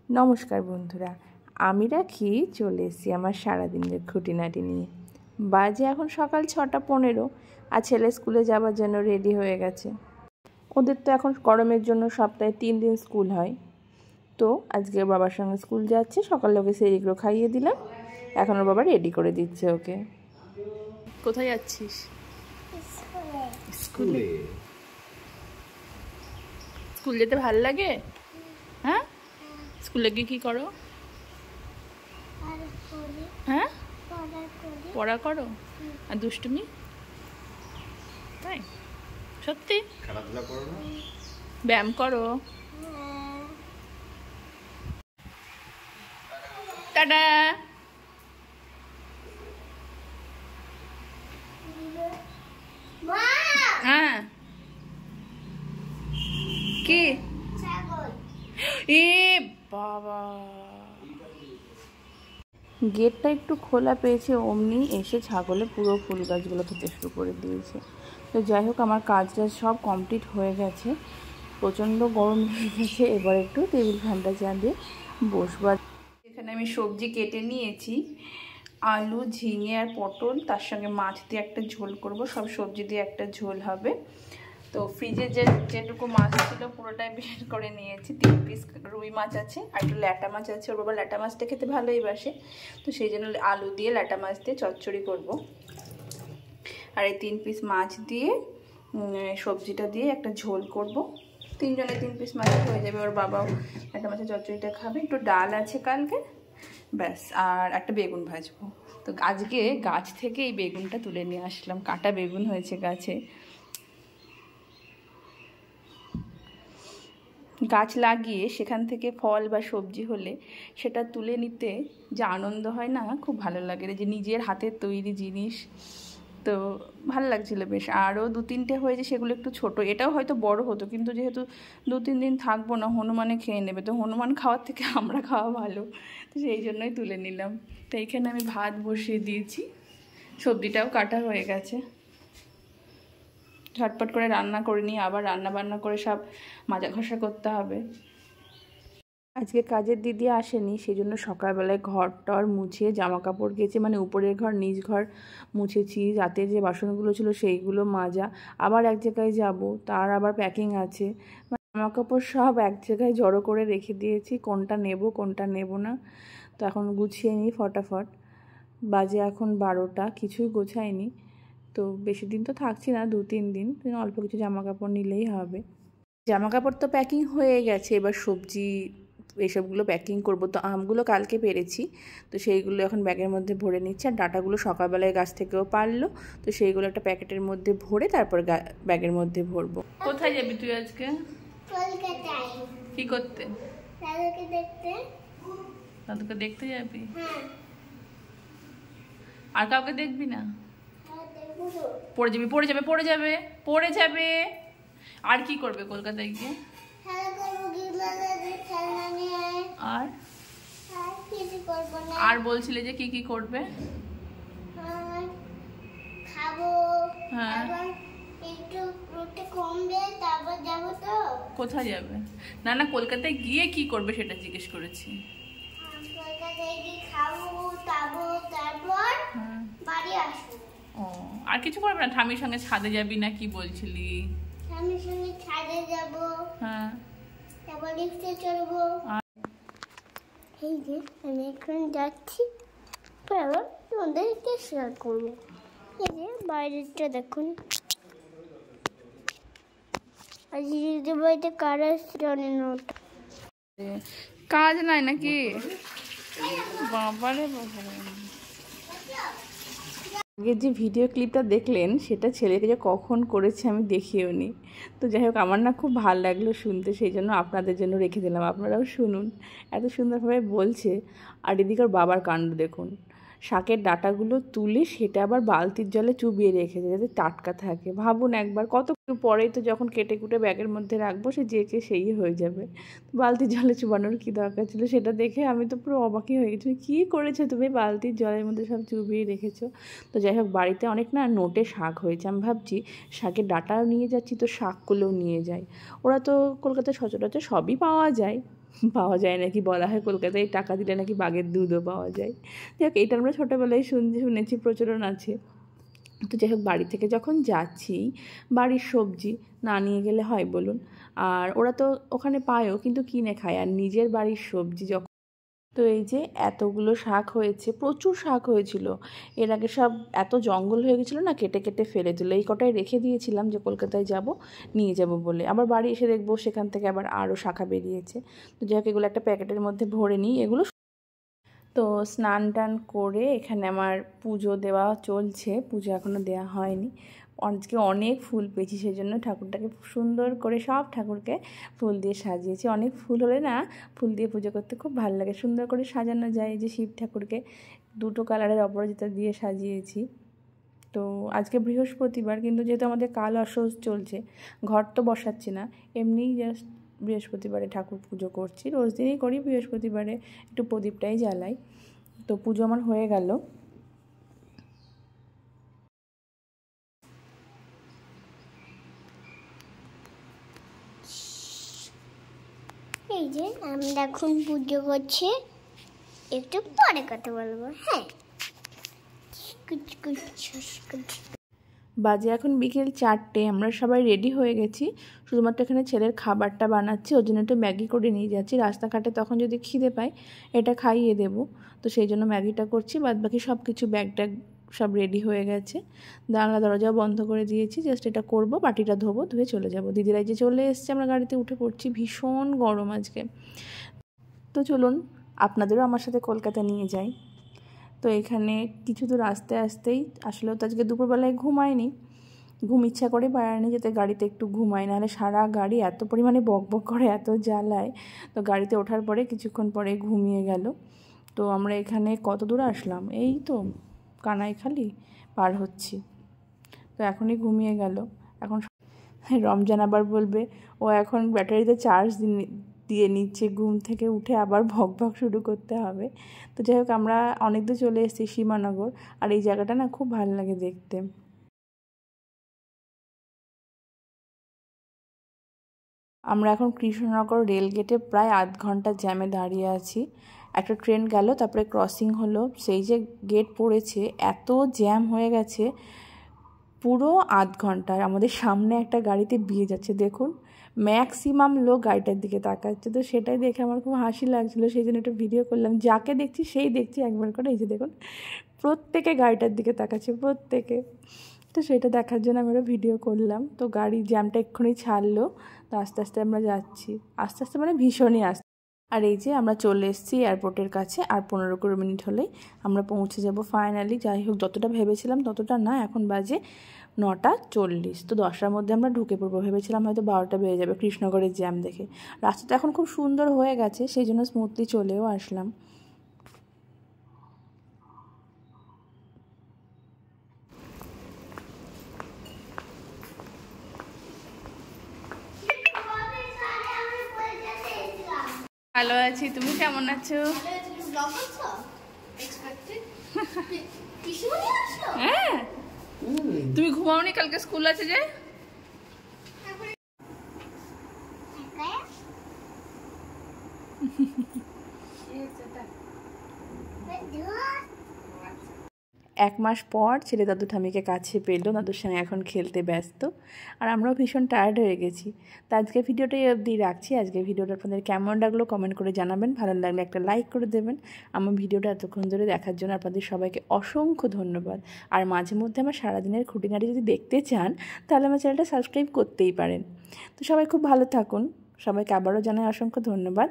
নমস্কার বন্ধুরা, আমি রাখি চলে এসেছি আমার সারাদিনের খুঁটিনাটি নিয়ে। বাজে এখন সকাল 6:15 আর ছেলে স্কুলে যাওয়ার জন্য রেডি হয়ে গেছে। ওদের তো এখন গরমের জন্য সপ্তাহে 3 দিন স্কুল হয়। তো আজকে বাবার সঙ্গে স্কুল যাচ্ছে, সকালে ওকে সেইগুলো খাইয়ে দিলাম, এখন ওর বাবা রেডি করে দিচ্ছে ওকে। কোথায় যাচ্ছিস? স্কুলে। স্কুল যেতে ভালো লাগে? হ্যাঁ, স্কুলে গিয়ে কী করো? হ্যাঁ, পড়া করো আর দুষ্টুমি? তাই? সত্যি? খেলাধুলা করো না? ব্যায়াম করো? টাটা। হ্যাঁ, কি? এ বাবা, গেটটা একটু খোলা পেয়েছে, অমনি এসে ছাগলে পুরো ফুল গাছগুলো খেতে শুরু করে দিয়েছে। তো যাই হোক, আমার কাজটা সব কমপ্লিট হয়ে গেছে। প্রচণ্ড গরম হয়ে গেছে, এবার একটু টেবিল ফ্যানটা চালিয়ে বসবো। এখানে আমি সবজি কেটে নিয়েছি, আলু, ঝিঙে আর পটল, তার সঙ্গে মাছ দিয়ে একটা ঝোল করব, সব সবজি দিয়ে একটা ঝোল হবে। তো ফ্রিজে যেটুকু মাছ ছিল পুরোটাই বের করে নিয়েছি। 3 পিস রুই মাছ আছে আর একটু ল্যাটা মাছ আছে। ওর বাবা ল্যাটা মাছটা খেতে ভালোই বাসে, তো সেই জন্য আলু দিয়ে ল্যাটা মাছ দিয়ে চচ্চড়ি করব। আর এই 3 পিস মাছ দিয়ে সবজিটা দিয়ে একটা ঝোল করব। 3 জনে 3 পিস মাছ হয়ে যাবে। ওর বাবাও ল্যাটা মাছের চচ্চড়িটা খাবে। একটু ডাল আছে কালকে, ব্যাস। আর একটা বেগুন ভাজবো। তো আজকে গাছ থেকে এই বেগুনটা তুলে নিয়ে আসলাম, কাটা বেগুন হয়েছে গাছে। গাছ লাগিয়ে সেখান থেকে ফল বা সবজি হলে সেটা তুলে নিতে যে আনন্দ হয় না, খুব ভালো লাগে, যে নিজের হাতের তৈরি জিনিস। তো ভালো লাগছিলো বেশ। আরও 2-3টে হয়েছে, সেগুলো একটু ছোট, এটাও হয়তো বড় হতো, কিন্তু যেহেতু 2-3 দিন থাকবো না, হনুমানে খেয়ে নেবে, তো হনুমান খাওয়ার থেকে আমরা খাওয়া ভালো, তো সেই জন্যই তুলে নিলাম। তো এইখানে আমি ভাত বসিয়ে দিয়েছি, সবজিটাও কাটা হয়ে গেছে। ঝটপট করে রান্না করে নিয়ে আবার রান্না বান্না করে সব মাজা ঘষা করতে হবে। আজকে কাজের দিদি আসেনি, সেই জন্য সকালবেলায় ঘর টর মুছে জামা কাপড় কেচে, মানে উপরের ঘর নিচ ঘর মুছেছি। রাতে যে বাসনগুলো ছিল সেইগুলো মাজা, আবার এক জায়গায় যাব, তার আবার প্যাকিং আছে। জামা কাপড় সব এক জায়গায় জড়ো করে রেখে দিয়েছি, কোনটা নেব কোনটা নেব না। তো এখন গুছিয়ে নিই ফটাফট। বাজে এখন 12টা, কিছুই গোছাইনি। তো বেশি দিন তো থাকছি না, 2-3 দিন, অল্প কিছু জামা কাপড় নিলেই হবে। জামা কাপড় তো প্যাকিং হয়ে গেছে, এবার সবজি এসবগুলো প্যাকিং করব। তো আমগুলো কালকে পেরেছি, তো সেইগুলো এখন ব্যাগের মধ্যে ভরে নিচ্ছি। আর ডাটাগুলো সকালবেলায় গাছ থেকেও পারলো, তো সেইগুলো একটা প্যাকেটের মধ্যে ভরে তারপর ব্যাগের মধ্যে ভরবো। কোথায় যাবি তুই আজকে? কলকাতায়। কি করতে? দাদুকে দেখতে। দাদুকে দেখতে যাবি? হ্যাঁ। আর কাউকে দেখবি না? পড়ে যাবে পড়ে যাবে পড়ে যাবে পড়ে যাবে। আর কি করবে কলকাতায় গিয়ে? আর আর বলছিলে যে কি কি করবে? খাবো। হ্যাঁ, একটু রুটি কমবে, তারপর যাবো। তো কোথায় যাবে? না না, কলকাতায় গিয়ে কি করবে সেটা জিজ্ঞেস করেছি। কলকাতায় গিয়ে খাবো, তারপর বাড়ি আসবো। ও, আর কিছু করবে না? ঠামির সঙ্গে ছাদে যাবি না কি বলছিলি? ঠামির সঙ্গে ছাদে যাব। হ্যাঁ, তারপর লিফটে চড়বো। এই যে আমি এখন যাচ্ছি, তারপর তোমাদেরকে শেয়ার করবো। এই যে বাইরেটা দেখুন, আজ বাড়িতে কার আসছে জানি না। কাজ নাই নাকি? বাবারে বাবারে, আগের যে ভিডিও ক্লিপটা দেখলেন সেটা ছেলেকে যে কখন করেছে আমি দেখিও নি। তো যাই হোক, আমার না খুব ভালো লাগলো শুনতে, সেই জন্য আপনাদের জন্য রেখে দিলাম, আপনারাও শুনুন। এত সুন্দরভাবে বলছে। আর এদিকে ওর বাবার কাণ্ড দেখুন, শাকের ডাঁটাগুলো তুলে সেটা আবার বালতির জলে চুবিয়ে রেখেছে যাতে টাটকা থাকে। ভাবুন একবার, কত পরেই তো যখন কেটে কুটে ব্যাগের মধ্যে রাখবো, সে যে কে সেই হয়ে যাবে। বালতির জলে চুবানোর কী দরকার ছিল? সেটা দেখে আমি তো পুরো অবাকই হয়ে গেছি, কী করেছো তুমি, বালতির জলের মধ্যে সব চুবিয়ে রেখেছো। তো যাই হোক, বাড়িতে অনেক না নোটে শাক হয়েছে, আমি ভাবছি শাকের ডাঁটাও নিয়ে যাচ্ছি, তো শাকগুলোও নিয়ে যাই। ওরা তো কলকাতায় সচরাচর সবই পাওয়া যায়, পাওয়া যায় নাকি, বলা হয় কলকাতায় টাকা দিলে নাকি বাঘের দুধও পাওয়া যায়। যাক, এটা আমরা ছোটোবেলায় শুনেছি, প্রচলন আছে। তো যাই হোক, বাড়ি থেকে যখন যাচ্ছি, বাড়ির সবজি না নিয়ে গেলে হয় বলুন? আর ওরা তো ওখানে পায়ও, কিন্তু কিনে খায়। আর নিজের বাড়ির সবজি যখন, তো এই যে এতগুলো শাক হয়েছে, প্রচুর শাক হয়েছিল। এর আগে সব এত জঙ্গল হয়ে গেছিলো না, কেটে কেটে ফেলে দিল। এই কটাই রেখে দিয়েছিলাম যে কলকাতায় যাব নিয়ে যাব বলে। আবার বাড়ি এসে দেখবো সেখান থেকে আবার আরও শাখা বেরিয়েছে। তো যাই হোক, এগুলো একটা প্যাকেটের মধ্যে ভরে নিই এগুলো। তো স্নান টান করে এখানে আমার পুজো দেওয়া চলছে, পুজো এখনও দেওয়া হয়নি। আজকে অনেক ফুল পেয়েছি, সেই জন্য ঠাকুরটাকে সুন্দর করে সব ঠাকুরকে ফুল দিয়ে সাজিয়েছি। অনেক ফুল হলে না, ফুল দিয়ে পুজো করতে খুব ভালো লাগে, সুন্দর করে সাজানো যায়। যে শিব ঠাকুরকে দুটো কালারের অপরাজিতা দিয়ে সাজিয়েছি। তো আজকে বৃহস্পতিবার, কিন্তু যেহেতু আমাদের কাল অসহ্য চলছে, ঘর তো বসাচ্ছি না, এমনিই জাস্ট বৃহস্পতিবারে ঠাকুর পুজো করছি। রোজ দিনই করি, বৃহস্পতিবারে একটু প্রদীপটাই জ্বালাই। তো পুজো আমার হয়ে গেল। এই যে আমরা এখন পুজো করছি, একটু পরে কথা বলবো। হ্যাঁ, বাজে এখন বিকেল 4টে। আমরা সবাই রেডি হয়ে গেছি, শুধুমাত্র এখানে ছেলের খাবারটা বানাচ্ছি। ওর জন্য একটু ম্যাগি করে নিয়ে যাচ্ছি। রাস্তাঘাটে তখন যদি খিদে পাই এটা খাইয়ে দেবো, তো সেই জন্য ম্যাগিটা করছি। বাদ বাকি সব কিছু ব্যাগ ট্যাগ সব রেডি হয়ে গেছে। জানলা দরজাও বন্ধ করে দিয়েছি, জাস্ট এটা করব, বাটিটা ধোবো, ধুয়ে চলে যাব। দিদিরাই যে চলে এসছে, আমরা গাড়িতে উঠে পড়ছি। ভীষণ গরম আজকে। তো চলুন আপনাদেরও আমার সাথে কলকাতা নিয়ে যাই। তো এখানে কিছু দূর আস্তে আসতেই, আসলেও তো আজকে দুপুরবেলায় ঘুমায়নি, ঘুম ইচ্ছা করে পারেনি, যাতে গাড়িতে একটু ঘুমাই, নাহলে সারা গাড়ি এত পরিমাণে বকবক করে, এত জ্বালায়। তো গাড়িতে ওঠার পরে কিছুক্ষণ পরে ঘুমিয়ে গেল। তো আমরা এখানে কত দূর আসলাম, এই তো কানাইখালি পার হচ্ছি। তো এখনই ঘুমিয়ে গেল। এখন রমজান আবার বলবে ও এখন ব্যাটারিতে চার্জ দিয়ে নিচ্ছে, ঘুম থেকে উঠে আবার ভক শুরু করতে হবে। তো যাই হোক, আমরা অনেক দূর চলে এসেছি, সীমানগর। আর এই জায়গাটা না খুব ভালো লাগে দেখতে। আমরা এখন কৃষ্ণনগর রেলগেটে প্রায় আধ ঘন্টা জ্যামে দাঁড়িয়ে আছি। একটা ট্রেন গেল, তারপরে ক্রসিং হলো, সেই যে গেট পড়েছে, এত জ্যাম হয়ে গেছে পুরো আধ ঘন্টায়। আমাদের সামনে একটা গাড়িতে বিয়ে যাচ্ছে, দেখুন ম্যাক্সিমাম লোক গাড়িটার দিকে তাকাচ্ছে। তো সেটাই দেখে আমার খুব হাসি লাগছিলো, সেই জন্য একটা ভিডিও করলাম। যাকে দেখছি সেই দেখছি একবার করে, এই যে দেখুন প্রত্যেকে গাড়িটার দিকে তাকাচ্ছে, প্রত্যেকে। তো সেটা দেখার জন্য আমরা ভিডিও করলাম। তো গাড়ি জ্যামটা এক্ষুনি ছাড়লো, তো আস্তে আস্তে আমরা যাচ্ছি, আস্তে আস্তে মানে ভীষণই আস্তে। আর এই যে আমরা চলে এসেছি এয়ারপোর্টের কাছে, আর 15-20 মিনিট হলেই আমরা পৌঁছে যাব ফাইনালি। যাই হোক, যতটা ভেবেছিলাম ততটা না, এখন বাজে 9:40। তো 10টার মধ্যে আমরা ঢুকে পড়বো, ভেবেছিলাম হয়তো 12টা বেজে যাবে কৃষ্ণনগরের জ্যাম দেখে। রাস্তাটা এখন খুব সুন্দর হয়ে গেছে, সেই জন্য স্মুথলি চলেও আসলাম। ভালো আছি, তুমি কেমন আছো? হ্যাঁ, তুমি ঘুমাওনি? কালকে স্কুল আছে যে। এক মাস পর ছেলে দাদু ঠামিকে কাছে পেলো, দাদুর সঙ্গে এখন খেলতে ব্যস্ত। আর আমরাও ভীষণ টায়ার্ড হয়ে গেছি। তো আজকে ভিডিওটা এই অবধি রাখছি। আজকে ভিডিওটা আপনাদের কেমন লাগলো কমেন্ট করে জানাবেন, ভালো লাগলে একটা লাইক করে দেবেন। আমার ভিডিওটা এতক্ষণ ধরে দেখার জন্য আপনাদের সবাইকে অসংখ্য ধন্যবাদ। আর মাঝে মধ্যে আমার সারাদিনের খুঁটিনাটি যদি দেখতে চান, তাহলে আমার চ্যানেলটা সাবস্ক্রাইব করতেই পারেন। তো সবাই খুব ভালো থাকুন, সবাইকে আবারও জানাই অসংখ্য ধন্যবাদ।